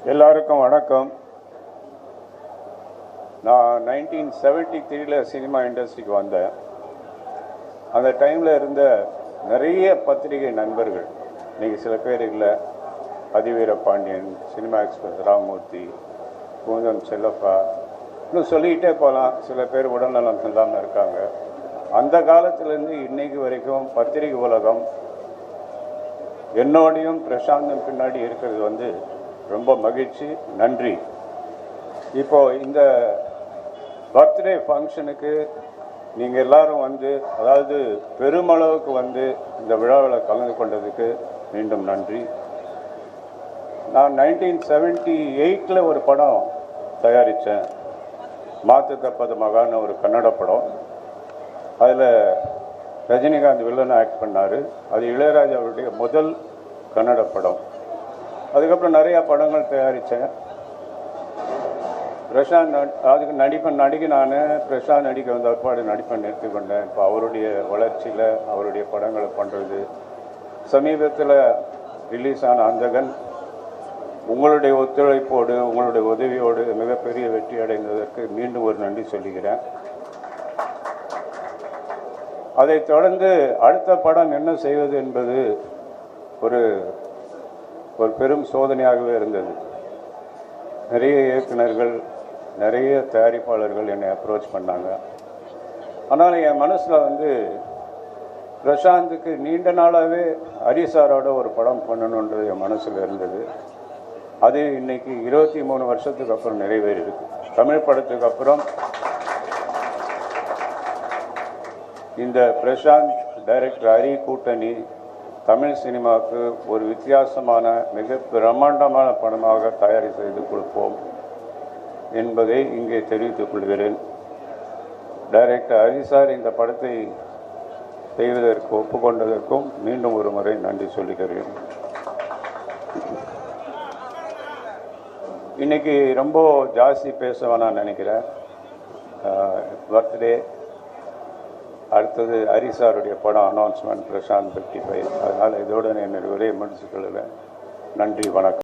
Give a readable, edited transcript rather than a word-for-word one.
எல்லாருக்கும் வணக்கம். நான் 1973 சினிமா இண்டஸ்ட்ரிக்கு வந்தேன். அந்த டைமில் இருந்த நிறைய பத்திரிகை நண்பர்கள், இன்றைக்கி சில பேர் இல்லை, அதிவீர பாண்டியன், சினிமா எக்ஸ்பிரஸ் ராமமூர்த்தி, பூந்தம் செல்லப்பா, இன்னும் சொல்லிக்கிட்டே போகலாம். சில பேர் உடல்நலம் இல்லாமல் இருக்காங்க. அந்த காலத்திலேருந்து இன்னைக்கு வரைக்கும் பத்திரிகை உலகம் என்னோடையும் பிரசாந்தம் பின்னாடி இருக்கிறது ரொம்ப மகிழ்ச்சி, நன்றி. இப்போது இந்த பர்த்டே ஃபங்க்ஷனுக்கு நீங்கள் எல்லாரும் அதாவது பெருமளவுக்கு இந்த விழாவில் கலந்து கொண்டதுக்கு மீண்டும் நன்றி. நான் 1978 ஒரு படம் தயாரித்தேன், மாத்து தப்பது மகான்னு ஒரு கன்னட படம். அதில் ரஜினிகாந்த் வில்லன் ஆக்ட் பண்ணார். அது இளையராஜா அவருடைய முதல் கன்னட படம். அதுக்கப்புறம் நிறையா படங்கள் தயாரித்தேன். பிரசாந்த் அதுக்கு நடிகை நான். பிரசாந்த் நடிக்க வந்த அற்பாடு நடிப்பை நிறுத்திக்கொண்டேன். இப்போ அவருடைய வளர்ச்சியில் அவருடைய படங்களை பண்ணுறது. சமீபத்தில் ரிலீஸ் ஆன அந்தகன் உங்களுடைய ஒத்துழைப்போடு உங்களுடைய உதவியோடு மிகப்பெரிய வெற்றி அடைந்ததற்கு மீண்டும் ஒரு நன்றி சொல்லுகிறேன். அதைத் தொடர்ந்து அடுத்த படம் என்ன செய்வது என்பது ஒரு பெரும் சோதனையாகவே இருந்தது. நிறைய இயக்குநர்கள், நிறைய தயாரிப்பாளர்கள் என்னை அப்ரோச் பண்ணாங்க. ஆனால் என் மனசில் பிரசாந்துக்கு நீண்ட நாளாகவே ஹரிசாரோட ஒரு படம் பண்ணணுன்றது என் மனசில் இருந்தது. அது இன்னைக்கு 23 வருஷத்துக்கு அப்புறம் நிறைவேறியிருக்கு. தமிழ் படத்துக்கு அப்புறம் இந்த பிரசாந்த் டைரக்டர் ஹரி கூட்டணி தமிழ் சினிமாவுக்கு ஒரு வித்தியாசமான மிக பிரம்மாண்டமான படமாக தயாரி செய்து கொடுப்போம் என்பதை இங்கே தெரிவித்துக் கொள்கிறேன். டைரக்டர் ஹரி சார் இந்த படத்தை செய்வதற்கு ஒப்புக்கொண்டதற்கும் மீண்டும் ஒரு முறை நன்றி சொல்லுகிறேன். இன்னைக்கு ரொம்ப ஜாஸ்தி பேச வேணாம்னு நினைக்கிறேன். பர்த்டே அடுத்தது ஹரிசாருடைய படம் அனௌன்ஸ்மெண்ட், பிரசாந்த் 55. அதனால் இதோடு என்னுடைய உரையை முடிச்சுக்கொள்ளுவேன். நன்றி, வணக்கம்.